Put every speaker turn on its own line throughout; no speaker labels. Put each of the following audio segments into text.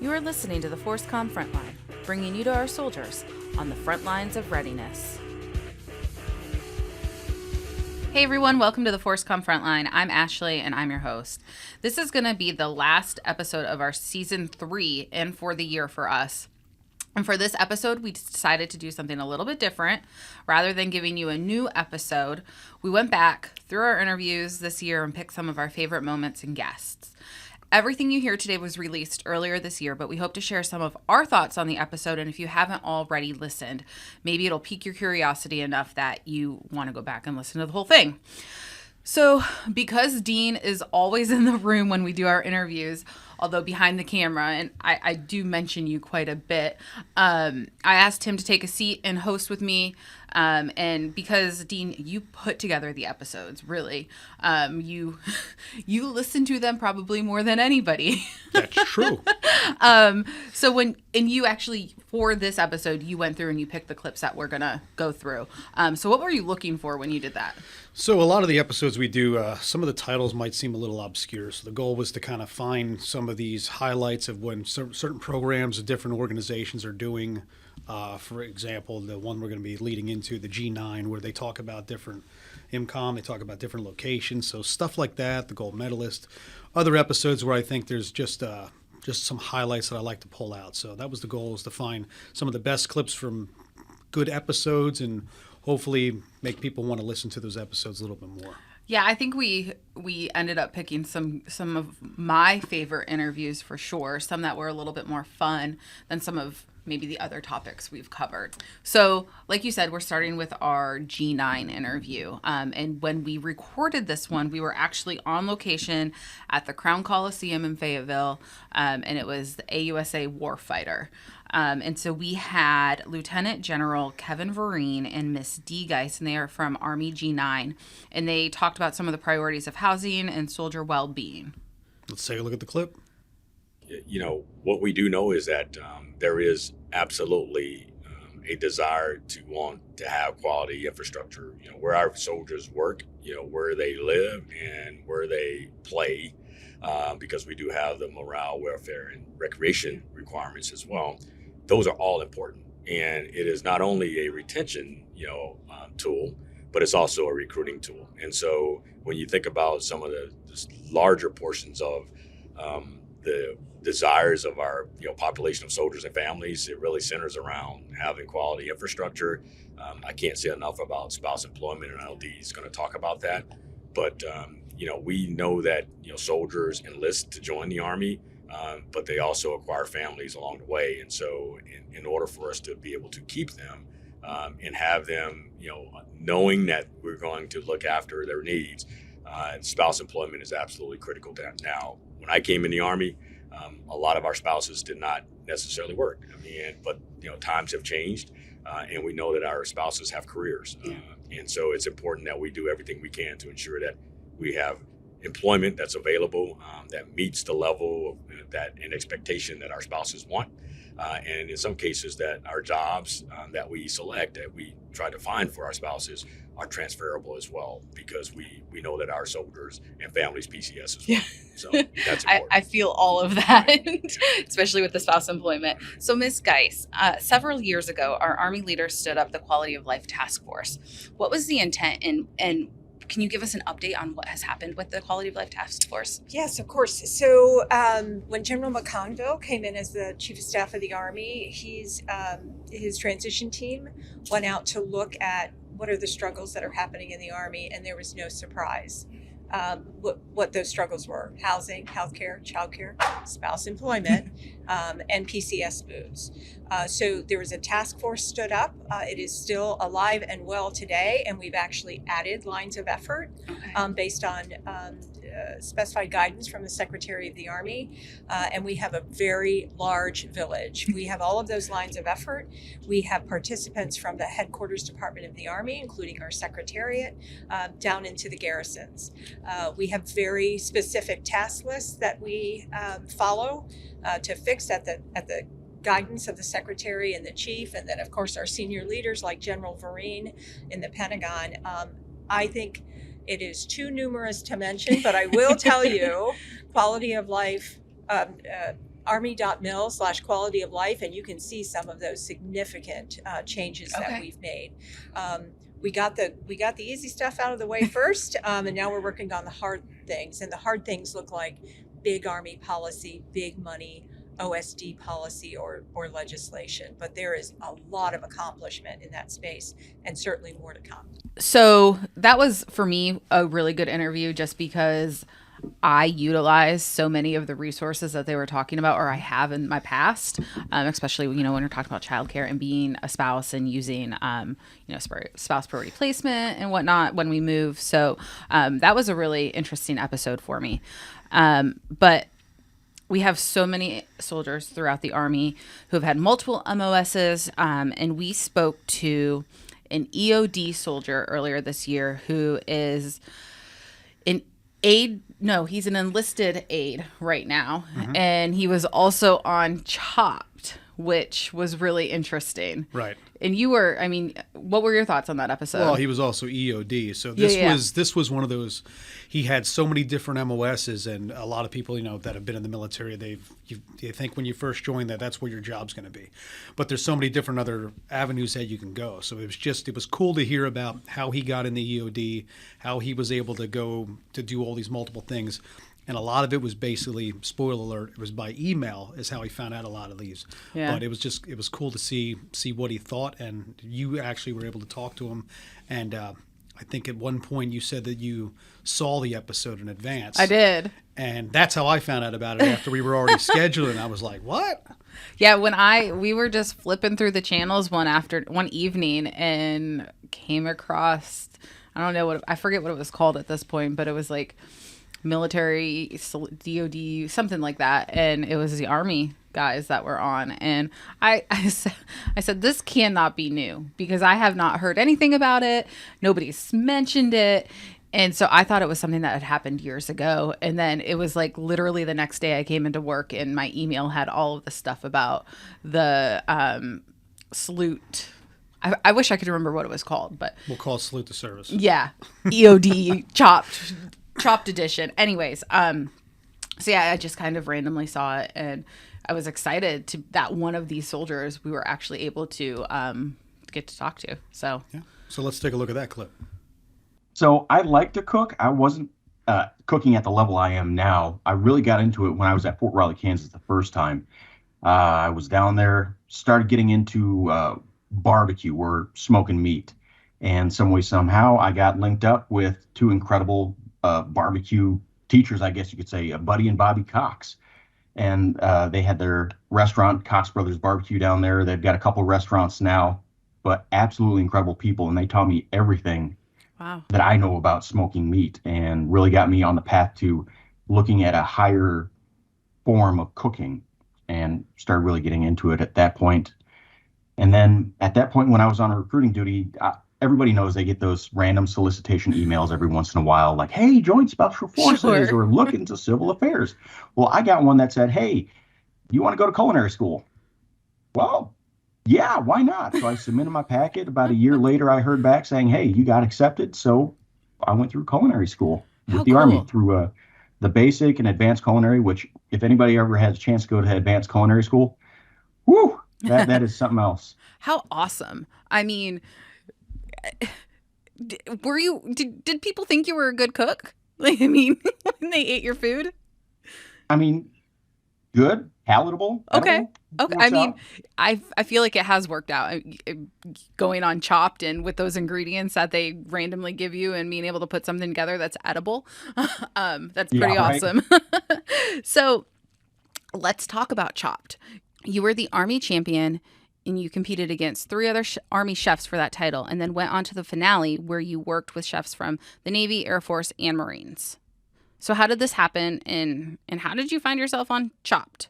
You are listening to the FORSCOM Frontline, bringing you to our soldiers on the front lines of readiness. Hey everyone, welcome to the FORSCOM Frontline. I'm Ashley and I'm your host. This is going to be the last episode of our season 3 and for the year for us. And for this episode, we decided to do something a little bit different. Rather than giving you a new episode, we went back through our interviews this year and picked some of our favorite moments and guests. Everything you hear today was released earlier this year, but we hope to share some of our thoughts on the episode. And if you haven't already listened, maybe it'll pique your curiosity enough that you want to go back and listen to the whole thing. So because Deane is always in the room when we do our interviews, although behind the camera, and I do mention you quite a bit, I asked him to take a seat and host with me. And because, Deane, you put together the episodes, really. You listen to them probably more than anybody.
That's true.
So you actually, for this episode, you went through and you picked the clips that we're going to go through. So what were you looking for when you did that?
So a lot of the episodes we do, some of the titles might seem a little obscure. So the goal was to kind of find some of these highlights of when certain programs of different organizations are doing. For example, the one we're going to be leading into, the G9, where they talk about different IMCOM, they talk about different locations. So stuff like that, the gold medalist. Other episodes where I think there's just some highlights that I like to pull out. So that was the goal, is to find some of the best clips from good episodes and hopefully make people want to listen to those episodes a little bit more.
Yeah, I think we ended up picking some of my favorite interviews for sure, some that were a little bit more fun than some of maybe the other topics we've covered. So, like you said, we're starting with our G9 interview. And when we recorded this one, we were actually on location at the Crown Coliseum in Fayetteville, and it was the AUSA Warfighter. And so we had Lieutenant General Kevin Vereen and Miss Dee Geis, and they are from Army G9. And they talked about some of the priorities of housing and soldier well-being.
Let's take a look at the clip.
You know, what we do know is that there is absolutely a desire to want to have quality infrastructure, you know, where our soldiers work, you know, where they live and where they play, because we do have the morale, welfare, and recreation requirements as well. Those are all important. And it is not only a retention, tool, but it's also a recruiting tool. And so when you think about some of the larger portions of the desires of our population of soldiers and families, it really centers around having quality infrastructure. I can't say enough about spouse employment, and I know Dee's going to talk about that. But we know that soldiers enlist to join the Army, but they also acquire families along the way. And so in order for us to be able to keep them and have them, knowing that we're going to look after their needs, spouse employment is absolutely critical to that. Now, when I came in the Army, a lot of our spouses did not necessarily work. But times have changed, and we know that our spouses have careers. And so it's important that we do everything we can to ensure that we have employment that's available, that meets the level of that and expectation that our spouses want. And in some cases that our jobs that we select, that we try to find for our spouses, are transferable as well, because we know that our soldiers and families PCS as well. So that's important.
I feel all of that, especially with the spouse employment. So Ms. Geis, several years ago, our Army leaders stood up the Quality of Life Task Force. What was the intent, and can you give us an update on what has happened with the Quality of Life Task Force?
Yes, of course. So when General McConville came in as the Chief of Staff of the Army, his transition team went out to look at what are the struggles that are happening in the Army, and there was no surprise what those struggles were: housing, healthcare, childcare, spouse employment, and PCS moves. So there was a task force stood up. It is still alive and well today, and we've actually added lines of effort based on specified guidance from the Secretary of the Army, and we have a very large village. We have all of those lines of effort. We have participants from the Headquarters Department of the Army, including our Secretariat, down into the garrisons. We have very specific task lists that we follow to fix at the guidance of the Secretary and the Chief, and then of course our senior leaders like General Vereen in the Pentagon. I think it is too numerous to mention, but I will tell you, quality of life army.mil/quality of life, and you can see some of those significant changes that we've made. We got the easy stuff out of the way first, and now we're working on the hard things. And the hard things look like big Army policy, big money, OSD policy or legislation. But there is a lot of accomplishment in that space, and certainly more to come.
So that was, for me, a really good interview just because I utilize so many of the resources that they were talking about, or I have in my past, especially, when we're talking about childcare and being a spouse and using, spouse priority placement and whatnot when we move. So that was a really interesting episode for me. But we have so many soldiers throughout the Army who have had multiple MOSs, and we spoke to an EOD soldier earlier this year who is an aide. No, he's an enlisted aide right now. Mm-hmm. And he was also on Chopped, which was really interesting.
Right.
And you were, what were your thoughts on that episode?
Well, he was also EOD. So this was one of those, he had so many different MOSs, and a lot of people, that have been in the military, they think when you first join that's where your job's going to be. But there's so many different other avenues that you can go. So it was cool to hear about how he got in the EOD, how he was able to go to do all these multiple things. And a lot of it was basically, spoiler alert, it was by email is how he found out a lot of these. Yeah. But it was cool to see what he thought, and you actually were able to talk to him. And I think at one point you said that you saw the episode in advance.
I did.
And that's how I found out about it after we were already scheduled, and I was like, what?
Yeah, we were just flipping through the channels one evening and came across, I forget what it was called at this point, but it was like military DOD, something like that, and it was the Army guys that were on, and I said this cannot be new because I have not heard anything about it. Nobody's mentioned it, and so I thought it was something that had happened years ago. And then it was like literally the next day I came into work and my email had all of the stuff about the salute. I wish I could remember what it was called, but
we'll call it Salute to Service.
Yeah, EOD Chopped edition. Anyways, so yeah, I just kind of randomly saw it, and I was excited that one of these soldiers we were actually able to get to talk to. So
yeah. So let's take a look at that clip.
So I like to cook. I wasn't cooking at the level I am now. I really got into it when I was at Fort Riley, Kansas the first time. I was down there, started getting into barbecue or smoking meat. And some way, somehow, I got linked up with two incredible barbecue teachers, I guess you could say, Buddy and Bobby Cox. And they had their restaurant, Cox Brothers Barbecue, down there. They've got a couple restaurants now, but absolutely incredible people. And they taught me everything that I know about smoking meat, and really got me on the path to looking at a higher form of cooking, and started really getting into it at that point. And then at that point, when I was on a recruiting duty, everybody knows they get those random solicitation emails every once in a while, like, hey, join Special Forces or look into civil affairs. Well, I got one that said, hey, you want to go to culinary school? Well, yeah, why not? So I submitted my packet. About a year later, I heard back saying, hey, you got accepted. So I went through culinary school with the Army through the basic and advanced culinary, which if anybody ever has a chance to go to advanced culinary school, whoo, that is something else.
How awesome. I mean, did people think you were a good cook? Like, I mean, when they ate your food?
I mean, good, palatable.
Okay. I mean, I feel like it has worked out. Going on Chopped and with those ingredients that they randomly give you and being able to put something together that's edible. That's pretty awesome. So let's talk about Chopped. You were the Army champion, and you competed against 3 other Army chefs for that title, and then went on to the finale where you worked with chefs from the Navy, Air Force, and Marines. So how did this happen, and how did you find yourself on Chopped?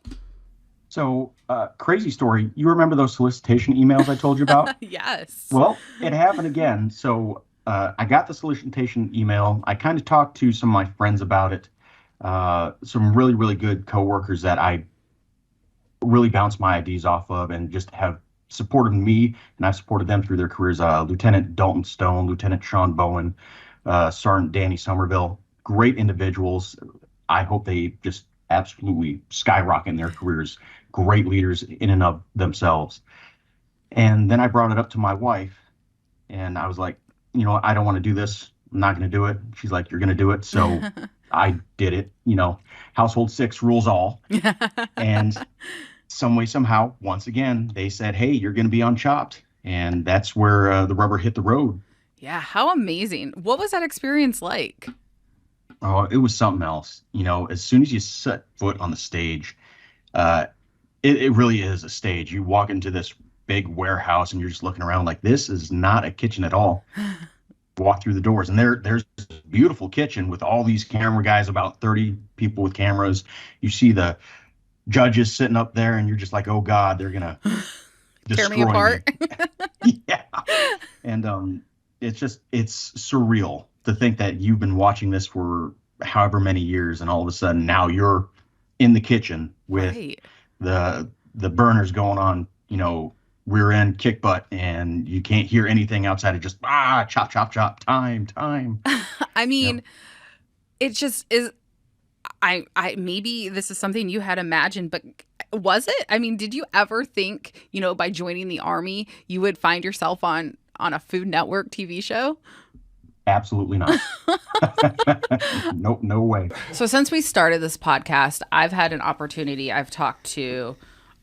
So, crazy story. You remember those solicitation emails I told you about?
Yes.
Well, it happened again. So I got the solicitation email. I kind of talked to some of my friends about it. Some really, really good coworkers that I really bounce my ideas off of and just have supported me, and I've supported them through their careers. Lieutenant Dalton Stone, Lieutenant Sean Bowen, Sergeant Danny Somerville, great individuals. I hope they just absolutely skyrocket in their careers, great leaders in and of themselves. And then I brought it up to my wife, and I was like, I don't want to do this. I'm not going to do it. She's like, you're going to do it. So I did it. Household 6 rules all. And some way, somehow, once again, they said, hey, you're going to be on Chopped. And that's where the rubber hit the road.
Yeah. How amazing. What was that experience like?
Oh, it was something else. As soon as you set foot on the stage, it really is a stage. You walk into this big warehouse and you're just looking around like, this is not a kitchen at all. Walk through the doors and there's this beautiful kitchen with all these camera guys, about 30 people with cameras. You see the judges sitting up there and you're just like, oh God, they're gonna
tear me apart.
Yeah. And it's surreal to think that you've been watching this for however many years and all of a sudden now you're in the kitchen with the burners going on, rear end kick butt, and you can't hear anything outside of just chop chop chop, time.
I mean, it just is. I maybe this is something you had imagined, but was it? I mean, did you ever think, by joining the Army, you would find yourself on a Food Network TV show?
Absolutely not. Nope, no way.
So since we started this podcast, I've had an opportunity. I've talked to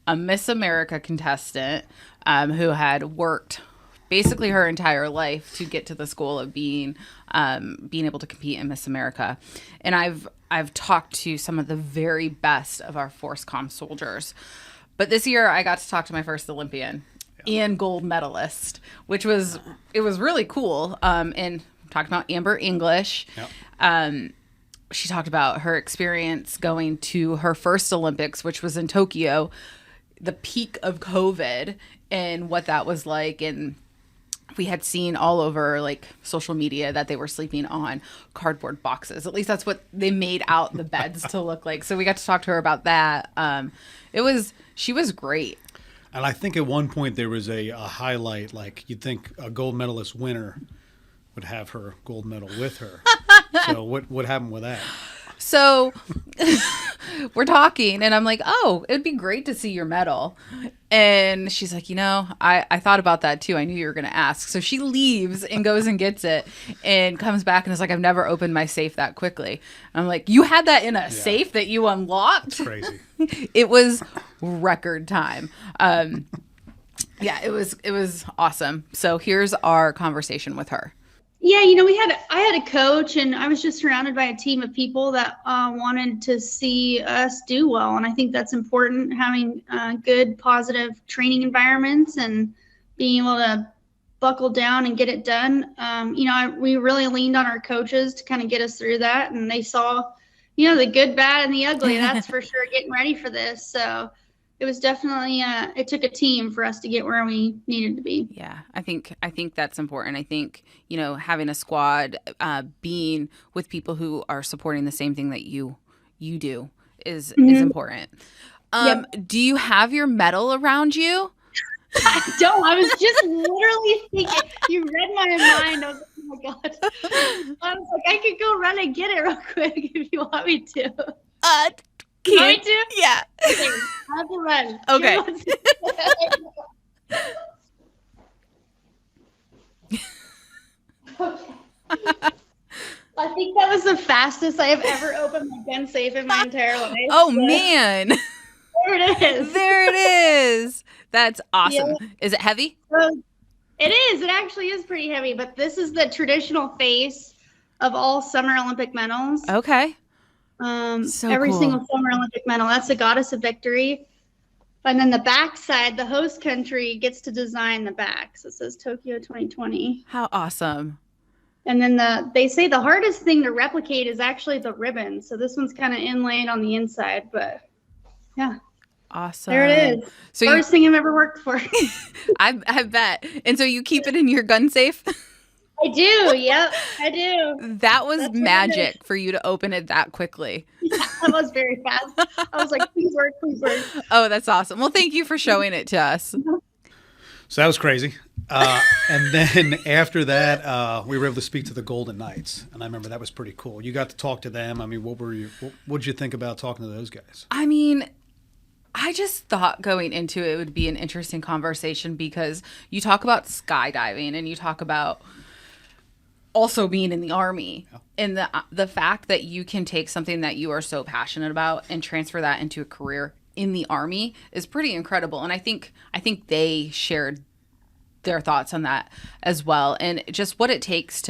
a Miss America contestant who had worked basically her entire life to get to the goal of being able to compete in Miss America. And I've talked to some of the very best of our FORSCOM soldiers. But this year I got to talk to my first Olympian and gold medalist, which was really cool. And talked about Amber English. Yep. She talked about her experience going to her first Olympics, which was in Tokyo, the peak of COVID, and what that was like. And we had seen all over like social media that they were sleeping on cardboard boxes. At least that's what they made out the beds to look like. So we got to talk to her about that. She was great.
And I think at one point there was a highlight, like you'd think a gold medalist winner would have her gold medal with her. So what happened with that?
So we're talking and I'm like, oh, it'd be great to see your medal. And she's like, I thought about that too. I knew you were going to ask. So she leaves and goes and gets it and comes back and is like, I've never opened my safe that quickly. I'm like, you had that in a safe that you unlocked?
It's crazy.
It was record time. It was awesome. So here's our conversation with her.
Yeah, I had a coach and I was just surrounded by a team of people that wanted to see us do well. And I think that's important, having good, positive training environments and being able to buckle down and get it done. We really leaned on our coaches to kind of get us through that. And they saw, the good, bad, and the ugly, that's for sure, getting ready for this. So it was definitely, it took a team for us to get where we needed to be.
Yeah, I think that's important. I think, having a squad, being with people who are supporting the same thing that you do is important. Yep. Do you have your medal around you?
I don't. I was just literally thinking, you read my mind. I was like, oh my God. I was like, I could go run and get it real quick if you want me to.
Can
you want me to?
Yeah.
Okay, I have to run.
Okay.
I think that was the fastest I have ever opened my gun safe in my entire life.
Oh, man.
There it is.
There it is. That's awesome. Yeah. Is it heavy?
It is. It actually is pretty heavy, but this is the traditional face of all Summer Olympic medals.
Okay.
Every
cool.
single Summer Olympic medal. That's the goddess of victory. And then the back side, the host country gets to design the back. So it says Tokyo 2020.
How awesome.
And then they say the hardest thing to replicate is actually the ribbon. So this one's kind of inlaid on the inside, but yeah.
Awesome.
There it is.
So
First thing I've ever worked for.
I bet. And so you keep it in your gun safe?
I do. Yep, I do.
That was magic for you to open it that quickly.
Yeah, that was very fast. I was like, please work, please work.
Oh, that's awesome. Well, thank you for showing it to us.
So that was crazy. And then after that, we were able to speak to the Golden Knights, and I remember that was pretty cool. You got to talk to them. I mean, what did you think about talking to those guys?
I mean, I just thought going into it would be an interesting conversation because you talk about skydiving and you talk about also being in the Army, and the fact that you can take something that you are so passionate about and transfer that into a career in the Army is pretty incredible. And I think they shared their thoughts on that as well, and just what it takes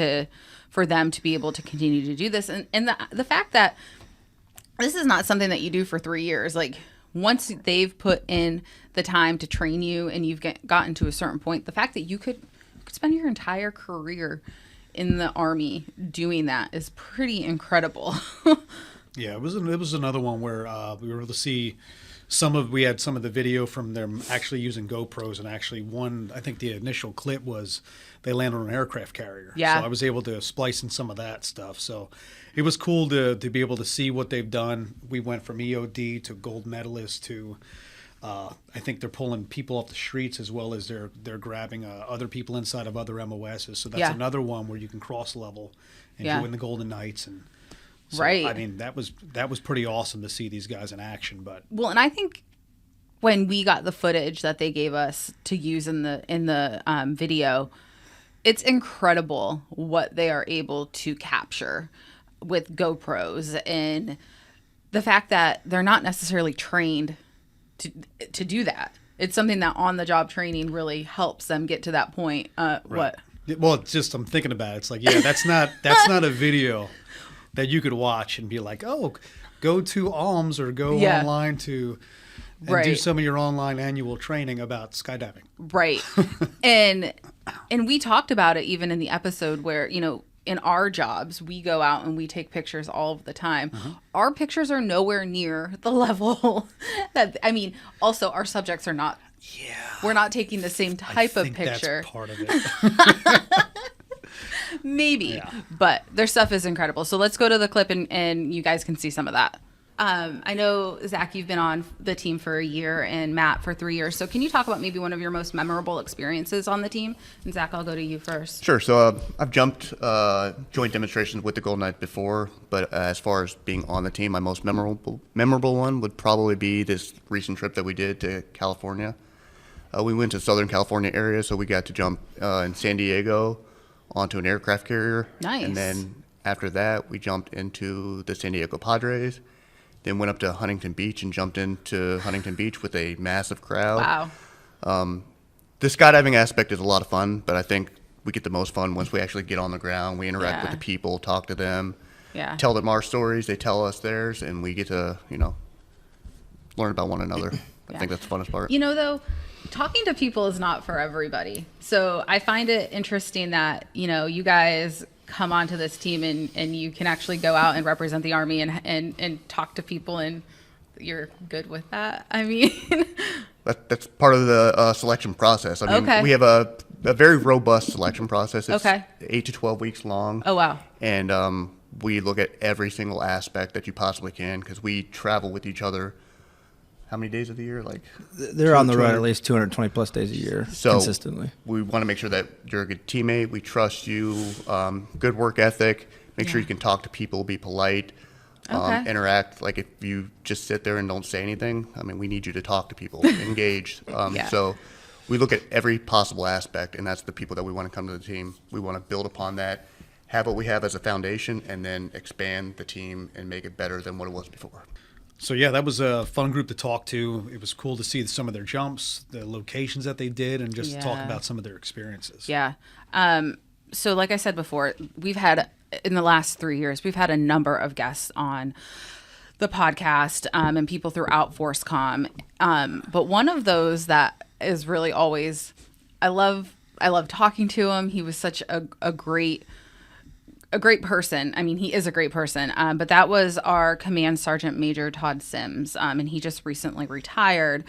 for them to be able to continue to do this, and the fact that this is not something that you do for 3 years. Like, once they've put in the time to train you and you've gotten to a certain point, the fact that you could spend your entire career in the Army doing that is pretty incredible.
Yeah, it was another one where we were able to see we had some of the video from them actually using GoPros, and actually I think the initial clip was they landed on an aircraft carrier.
Yeah.
So I was able to splice in some of that stuff. So it was cool to be able to see what they've done. We went from EOD to gold medalist to I think they're pulling people off the streets, as well as they're grabbing other people inside of other MOSs. So that's another one where you can cross level and join the Golden Knights. And so,
right.
I mean, that was pretty awesome to see these guys in action. But
well, and I think when we got the footage that they gave us to use in the video, it's incredible what they are able to capture with GoPros, and the fact that they're not necessarily trained to do that. It's something that on-the-job training really helps them get to that point.
Right.
What?
Well, it's just I'm thinking about it. It's like, that's not a video that you could watch and be like, oh, go to Alms or go online to do some of your online annual training about skydiving.
Right. and we talked about it even in the episode where, in our jobs, we go out and we take pictures all of the time. Uh-huh. Our pictures are nowhere near the level also our subjects are not. Yeah. We're not taking the same type of picture.
That's part of it.
Maybe, but their stuff is incredible. So let's go to the clip and you guys can see some of that. I know, Zach, you've been on the team for a year and Matt for 3 years. So can you talk about maybe one of your most memorable experiences on the team? And Zach, I'll go to you first.
Sure. So I've jumped joint demonstrations with the Golden Knights before, but as far as being on the team, my most memorable one would probably be this recent trip that we did to California. We went to Southern California area, so we got to jump in San Diego onto an aircraft carrier.
Nice.
And then after that, we jumped into the San Diego Padres. Then went up to Huntington Beach and jumped into Huntington Beach with a massive crowd.
Wow.
The skydiving aspect is a lot of fun, but I think we get the most fun once we actually get on the ground. We interact with the people, talk to them, tell them our stories, they tell us theirs, and we get to, learn about one another. I think that's the funnest part.
Though, talking to people is not for everybody. So I find it interesting that, you guys come onto this team and you can actually go out and represent the Army and talk to people, and you're good with that. I mean,
that's part of the selection process. I mean, we have a very robust selection process. It's 8 to 12 weeks long.
Oh, wow.
And we look at every single aspect that you possibly can, because we travel with each other. How many days of the year? Like,
they're on the road at least 220 plus days a year, consistently.
We want to make sure that you're a good teammate. We trust you. Good work ethic. Make sure you can talk to people, be polite, interact. Like, if you just sit there and don't say anything, I mean, we need you to talk to people, engage. So we look at every possible aspect, and that's the people that we want to come to the team. We want to build upon that, have what we have as a foundation, and then expand the team and make it better than what it was before.
So, that was a fun group to talk to. It was cool to see some of their jumps, the locations that they did, and just talk about some of their experiences.
Yeah. So like I said before, we've had, in the last 3 years, we've had a number of guests on the podcast and people throughout FORSCOM. But one of those that is really always, I love talking to him. He was such a great person. I mean, he is a great person. But that was our Command Sergeant Major Todd Sims. And he just recently retired.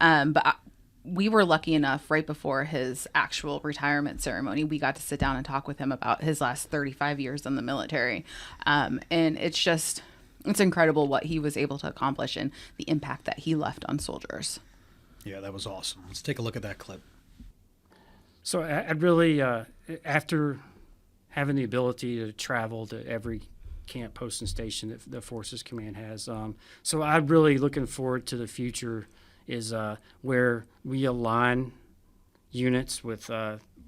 But we were lucky enough right before his actual retirement ceremony, we got to sit down and talk with him about his last 35 years in the military. And it's incredible what he was able to accomplish and the impact that he left on soldiers.
Yeah, that was awesome. Let's take a look at that clip.
So I'd really, after having the ability to travel to every camp, post, and station that the Forces Command has, so I'm really looking forward to the future is where we align units with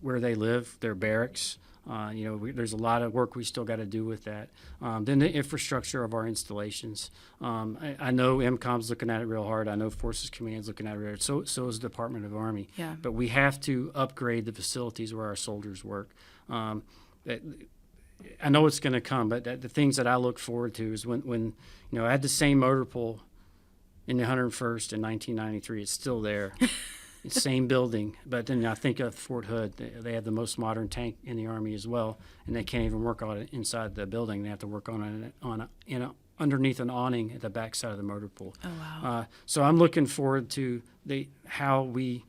where they live, their barracks. There's a lot of work we still got to do with that. Then the infrastructure of our installations. I know MCOM's looking at it real hard. I know Forces Command's looking at it real hard. So is the Department of Army.
Yeah.
But we have to upgrade the facilities where our soldiers work. I know it's going to come, but the things that I look forward to is when I had the same motor pool in the 101st in 1993. It's still there. Same building, but then I think of Fort Hood. They have the most modern tank in the Army as well, and they can't even work on it inside the building. They have to work on it underneath an awning at the back side of the motor pool.
Oh wow!
So I'm looking forward to how the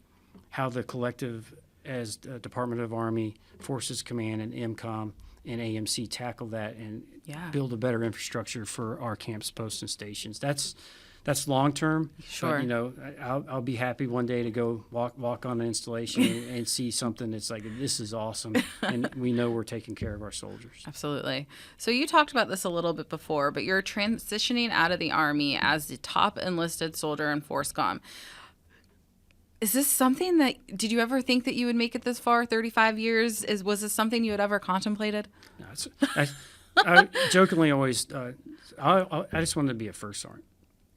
collective as Department of Army, Forces Command, and MCOM and AMC tackle that and build a better infrastructure for our camps, posts, and stations. That's long term.
Sure.
But, I'll be happy one day to go walk on an installation and see something that's like, this is awesome, and we know we're taking care of our soldiers.
Absolutely. So you talked about this a little bit before, but you're transitioning out of the Army as the top enlisted soldier in FORSCOM. Is this something did you ever think that you would make it this far, 35 years? Was this something you had ever contemplated?
No, I jokingly always, I just wanted to be a first sergeant.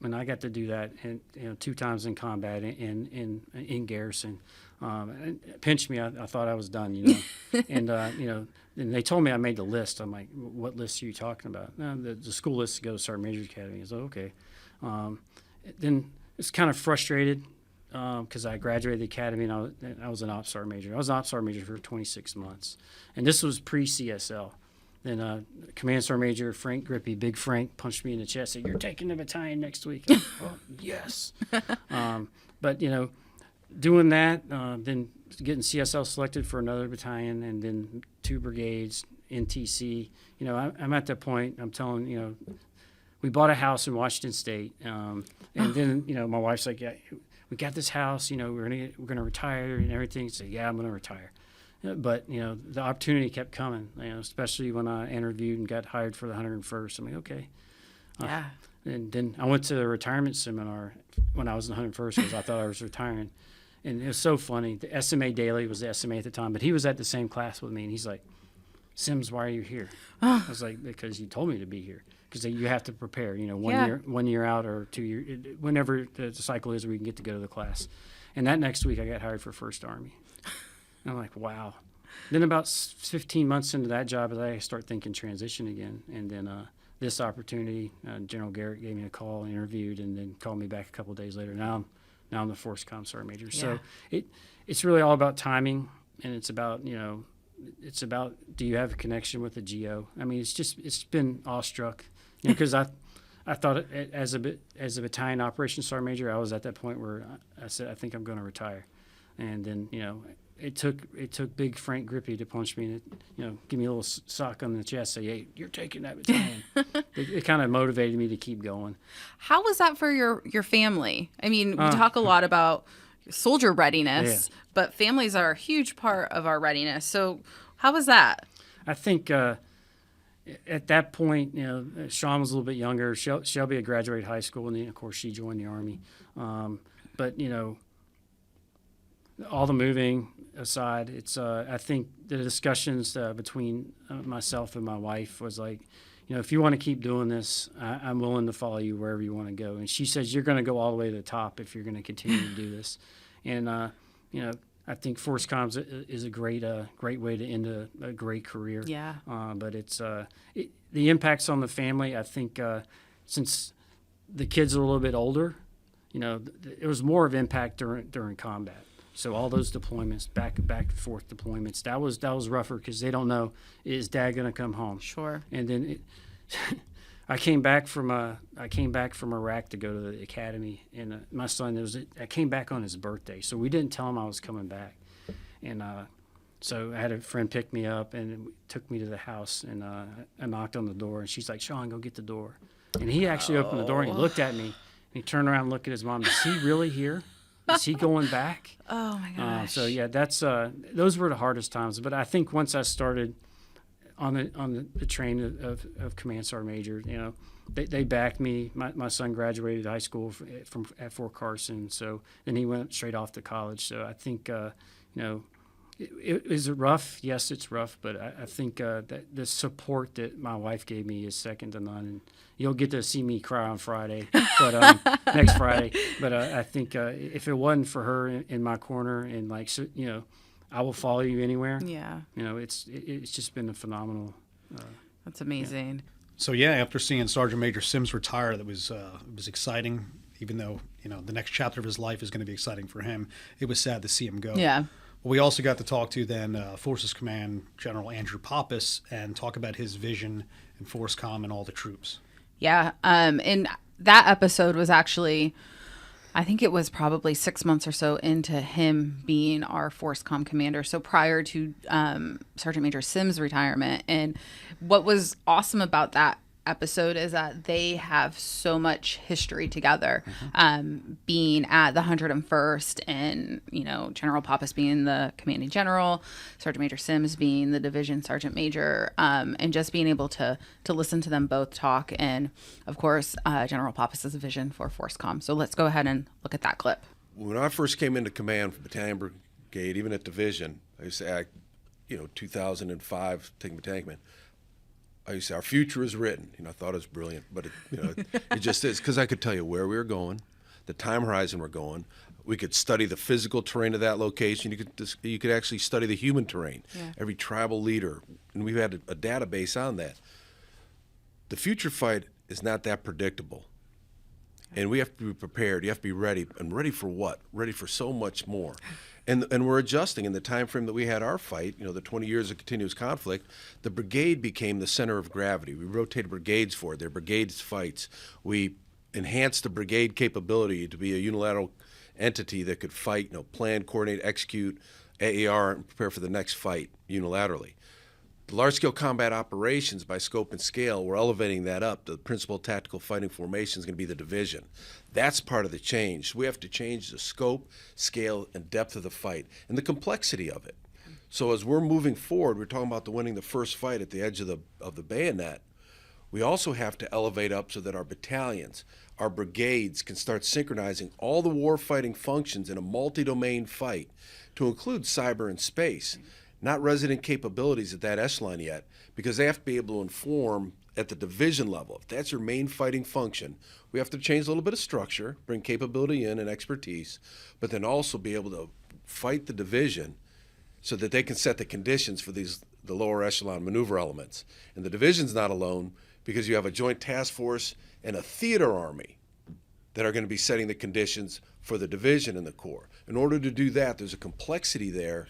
And I got to do that, and 2 times in combat in garrison. It pinched me. I thought I was done, and and they told me I made the list. I'm like, what list are you talking about? The school list to go to Sergeant Major Academy. I said, okay. Then it's kind of frustrated because I graduated the academy and I was an ops sergeant major. I was an ops sergeant major for 26 months, and this was pre-CSL. Then Command Sergeant Major Frank Grippy, Big Frank, punched me in the chest. Said, "You're taking the battalion next week." Like, oh, yes. But doing that, then getting CSL selected for another battalion, and then 2 brigades, NTC. I'm at that point. I'm telling we bought a house in Washington State, and then my wife's like, "Yeah, we got this house. We're gonna retire and everything." So yeah, I'm gonna retire. But the opportunity kept coming, especially when I interviewed and got hired for the 101st. I'm like, okay.
Yeah.
And then I went to the retirement seminar when I was in the 101st because I thought I was retiring. And it was so funny. The SMA Daily was the SMA at the time, but he was at the same class with me, and he's like, "Sims, why are you here?" I was like, "Because you told me to be here." Because you have to prepare, 1 year out or 2 years, whenever the cycle is where we can get to go to the class. And that next week I got hired for 1st Army. I'm like, wow. Then about 15 months into that job, I start thinking transition again. And then this opportunity, General Garrett gave me a call, interviewed, and then called me back a couple of days later. Now I'm the FORSCOM Sergeant Major. Yeah. So it's really all about timing, and it's about do you have a connection with the GO? I mean, it's been awestruck, because I thought as a battalion operations sergeant major, I was at that point where I said I think I'm going to retire, and then It took Big Frank Grippy to punch me and give me a little sock on the chest, say, "Hey, you're taking that battalion." it kind of motivated me to keep going.
How was that for your family? I mean, we talk a lot about soldier readiness, but families are a huge part of our readiness. So how was that?
I think at that point, Sean was a little bit younger. Shelby had graduated high school, and then, of course, she joined the Army. But all the moving aside, it's I think the discussions between myself and my wife was like, if you want to keep doing this, I'm willing to follow you wherever you want to go. And she says, you're going to go all the way to the top if you're going to continue to do this. And I think FORSCOM is a great way to end a great career.
Yeah.
But it's the impacts on the family. I think since the kids are a little bit older, there was more of impact during combat. So all those deployments, back and forth deployments, that was rougher because they don't know, is Dad going to come home?
Sure.
And then I came back from Iraq to go to the academy, and my son I came back on his birthday, so we didn't tell him I was coming back, and so I had a friend pick me up and took me to the house, and I knocked on the door, and she's like, "Sean, go get the door," and he actually opened the door and he looked at me, and he turned around and looked at his mom. Is he really here? is he going back?
Oh my gosh.
So yeah, that's those were the hardest times. But I think once I started on the train of Command Sergeant Major, you know, they backed me. My son graduated high school at Fort Carson, so then he went straight off to college. So I think you know, is it rough? Yes, it's rough, but I think that the support that my wife gave me is second to none. And you'll get to see me cry on Friday, but next Friday. But I think if it wasn't for her in my corner and like, so, you know, I will follow you anywhere.
Yeah.
You know, it's just been a phenomenal.
That's amazing.
Yeah. So yeah, after seeing Sergeant Major Sims retire, it was exciting. Even though, you know, the next chapter of his life is going to be exciting for him, it was sad to see him go.
Yeah.
We also got to talk to then Forces Command General Andrew Pappas and talk about his vision in FORSCOM and all the troops.
Yeah. And that episode was actually, I think it was probably 6 months or so into him being our FORSCOM commander. So prior to Sergeant Major Sims' retirement. And what was awesome about that episode is that they have so much history together, being at the 101st and, you know, General Pappas being the commanding general, Sergeant Major Sims being the division sergeant major, and just being able to listen to them both talk. And of course, General Pappas's vision for FORSCOM. So let's go ahead and look at that clip.
When I first came into command for battalion brigade, even at division, I used to act, 2005, taking battalion command, I used to say, our future is written. I thought it was brilliant, but it just is, because I could tell you where we were going, the time horizon we're going. We could study the physical terrain of that location. You could actually study the human terrain, every tribal leader, and we've had a database on that. The future fight is not that predictable, and we have to be prepared. You have to be ready, and ready for what? Ready for so much more. And we're adjusting in the time frame that we had our fight, the 20 years of continuous conflict. The brigade became the center of gravity. We rotated brigades for it. They're brigades fights. We enhanced the brigade capability to be a unilateral entity that could fight, plan, coordinate, execute, AAR, and prepare for the next fight unilaterally. The large-scale combat operations, by scope and scale, we're elevating that up. The principal tactical fighting formation is going to be the division. That's part of the change. We have to change the scope, scale, and depth of the fight, and the complexity of it. So as we're moving forward, we're talking about winning the first fight at the edge of the bayonet. We also have to elevate up so that our battalions, our brigades can start synchronizing all the war-fighting functions in a multi-domain fight to include cyber and space. Not resident capabilities at that echelon yet, because they have to be able to inform at the division level. If that's your main fighting function, we have to change a little bit of structure, bring capability in and expertise, but then also be able to fight the division so that they can set the conditions for the lower echelon maneuver elements. And the division's not alone, because you have a joint task force and a theater army that are going to be setting the conditions for the division and the corps. In order to do that, there's a complexity there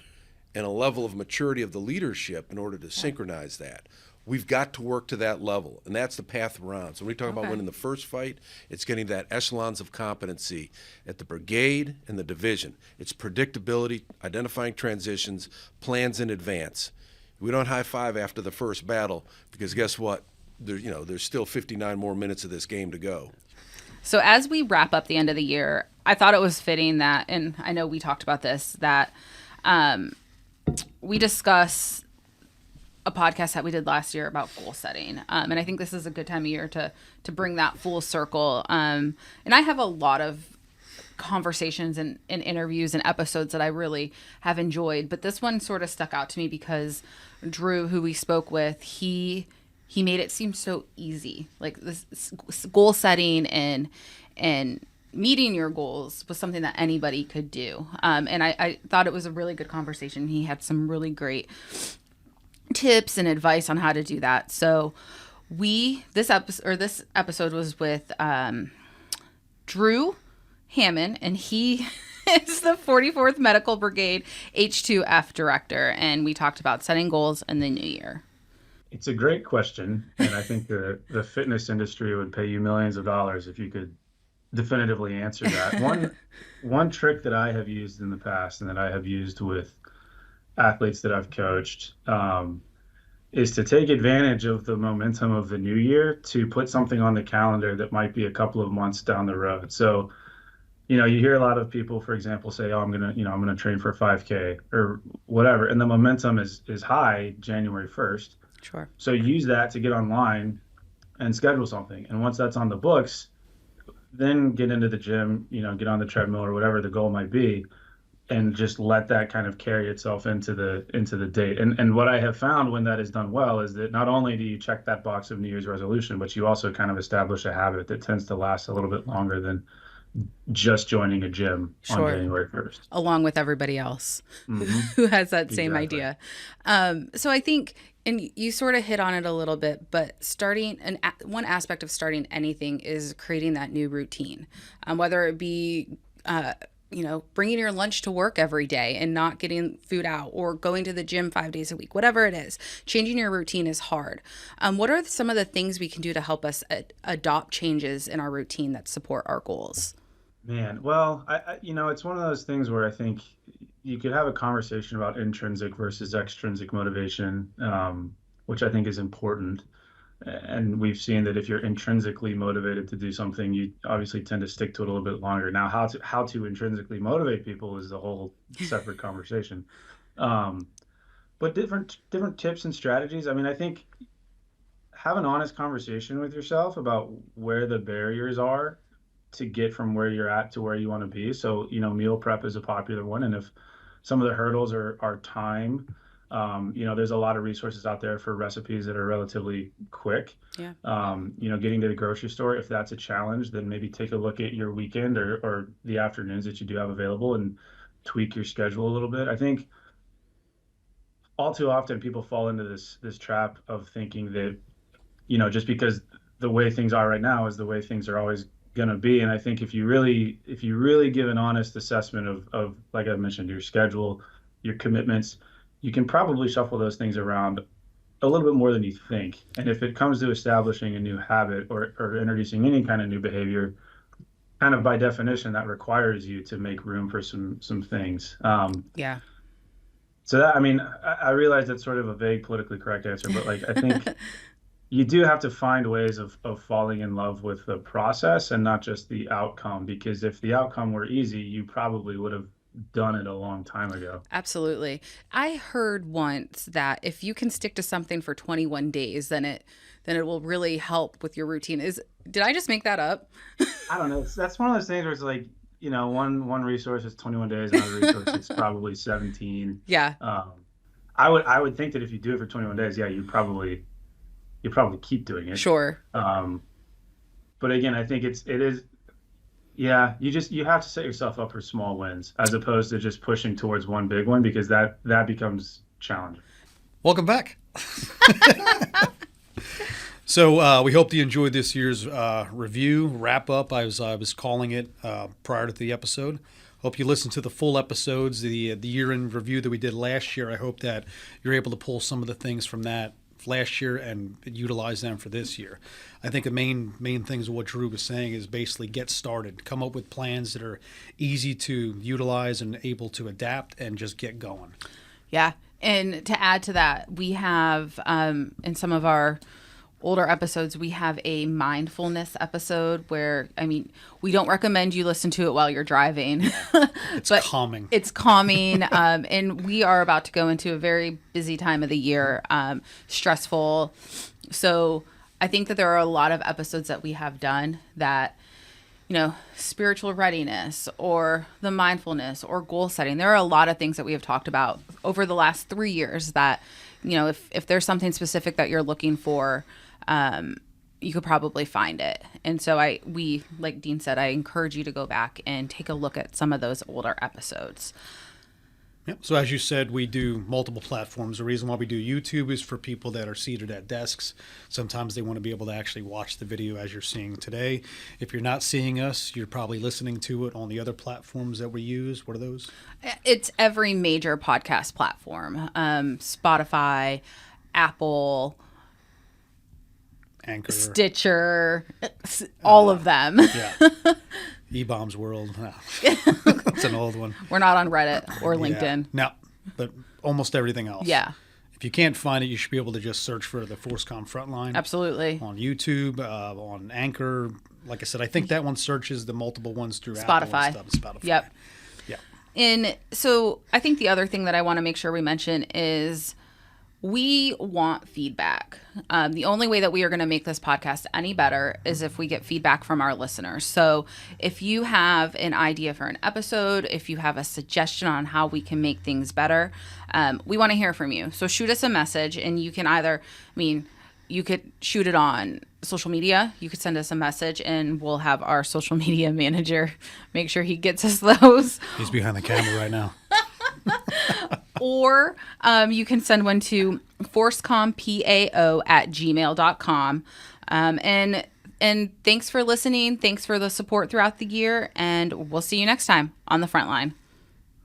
and a level of maturity of the leadership in order to synchronize that. We've got to work to that level, and that's the path we're on. So when we talk about winning the first fight, it's getting that echelons of competency at the brigade and the division. It's predictability, identifying transitions, plans in advance. We don't high-five after the first battle, because guess what? There's still 59 more minutes of this game to go.
So as we wrap up the end of the year, I thought it was fitting that, and I know we talked about this, that we discuss a podcast that we did last year about goal setting. And I think this is a good time of year to bring that full circle. And I have a lot of conversations and interviews and episodes that I really have enjoyed. But this one sort of stuck out to me because Drew, who we spoke with, he made it seem so easy. Like this goal setting and meeting your goals was something that anybody could do. And I thought it was a really good conversation. He had some really great tips and advice on how to do that. So this episode was with Drew Hammond, and he is the 44th Medical Brigade H2F director. And we talked about setting goals in the new year.
It's a great question. And I think the fitness industry would pay you millions of dollars if you could definitively answer that. One trick that I have used in the past and that I have used with athletes that I've coached is to take advantage of the momentum of the new year to put something on the calendar that might be a couple of months down the road. So you hear a lot of people, for example, say, "Oh, I'm gonna train for a 5K or whatever," and the momentum is high January 1st.
Sure.
So use that to get online and schedule something. And once that's on the books, then get into the gym, get on the treadmill or whatever the goal might be, and just let that kind of carry itself into the date. And what I have found when that is done well is that not only do you check that box of New Year's resolution, but you also kind of establish a habit that tends to last a little bit longer than just joining a gym on
Sure.
January 1st.
Along with everybody else
Mm-hmm.
who has that same
Exactly.
idea. So I think, and you sort of hit on it a little bit, but one aspect of starting anything is creating that new routine, whether it be, bringing your lunch to work every day and not getting food out, or going to the gym 5 days a week, whatever it is. Changing your routine is hard. What are some of the things we can do to help us adopt changes in our routine that support our goals?
Man, well, it's one of those things where I think you could have a conversation about intrinsic versus extrinsic motivation, which I think is important. And we've seen that if you're intrinsically motivated to do something, you obviously tend to stick to it a little bit longer. Now, how to intrinsically motivate people is a whole separate conversation. But different tips and strategies. I mean, I think have an honest conversation with yourself about where the barriers are to get from where you're at to where you want to be. So, meal prep is a popular one. And if some of the hurdles are time, there's a lot of resources out there for recipes that are relatively quick.
Yeah.
Getting to the grocery store, if that's a challenge, then maybe take a look at your weekend or the afternoons that you do have available and tweak your schedule a little bit. I think all too often people fall into this trap of thinking that, just because the way things are right now is the way things are always going to be. And I think if you really give an honest assessment of, like I mentioned, your schedule, your commitments, you can probably shuffle those things around a little bit more than you think. And if it comes to establishing a new habit or introducing any kind of new behavior, kind of by definition, that requires you to make room for some things.
Yeah.
So that, I realize that's sort of a vague, politically correct answer, but I think you do have to find ways of falling in love with the process and not just the outcome, because if the outcome were easy, you probably would have done it a long time ago.
Absolutely. I heard once that if you can stick to something for 21 days, then it will really help with your routine. Did I just make that up?
I don't know. That's one of those things where it's like, one resource is 21 days, another resource is probably 17.
Yeah.
I would think that if you do it for 21 days, yeah, you probably keep doing it.
Sure.
But again, I think it is. Yeah, you have to set yourself up for small wins as opposed to just pushing towards one big one, because that becomes challenging.
Welcome back. So we hope you enjoyed this year's review wrap up. I was calling it prior to the episode. Hope you listened to the full episodes, the year-end review that we did last year. I hope that you're able to pull some of the things from that last year and utilize them for this year. I think the main things of what Drew was saying is basically get started, come up with plans that are easy to utilize and able to adapt, and just get going.
Yeah. And to add to that, we have in some of our older episodes, we have a mindfulness episode where, we don't recommend you listen to it while you're driving.
It's calming.
It's calming. And we are about to go into a very busy time of the year, stressful. So I think that there are a lot of episodes that we have done that, spiritual readiness or the mindfulness or goal setting. There are a lot of things that we have talked about over the last 3 years that, if there's something specific that you're looking for, you could probably find it. And so we, like Deane said, I encourage you to go back and take a look at some of those older episodes.
Yep. So as you said, we do multiple platforms. The reason why we do YouTube is for people that are seated at desks. Sometimes they want to be able to actually watch the video as you're seeing today. If you're not seeing us, you're probably listening to it on the other platforms that we use. What are those?
It's every major podcast platform. Spotify, Apple,
Anchor,
Stitcher, all of them.
Yeah. E-Bombs World. No. That's an old one.
We're not on Reddit or LinkedIn.
Yeah. No, but almost everything else.
Yeah.
If you can't find it, you should be able to just search for the FORSCOM Frontline.
Absolutely.
On YouTube, on Anchor, like I said, I think that one searches the multiple ones through
Spotify.
Apple and stuff. Spotify.
Yep.
Yeah.
And so I think the other thing that I want to make sure we mention is we want feedback. The only way that we are going to make this podcast any better is if we get feedback from our listeners. So if you have an idea for an episode, if you have a suggestion on how we can make things better, we want to hear from you. So shoot us a message, and you can either, you could shoot it on social media. You could send us a message, and we'll have our social media manager make sure he gets us those.
He's behind the camera right now.
Or you can send one to forscompao@gmail.com. And thanks for listening. Thanks for the support throughout the year. And we'll see you next time on the Frontline.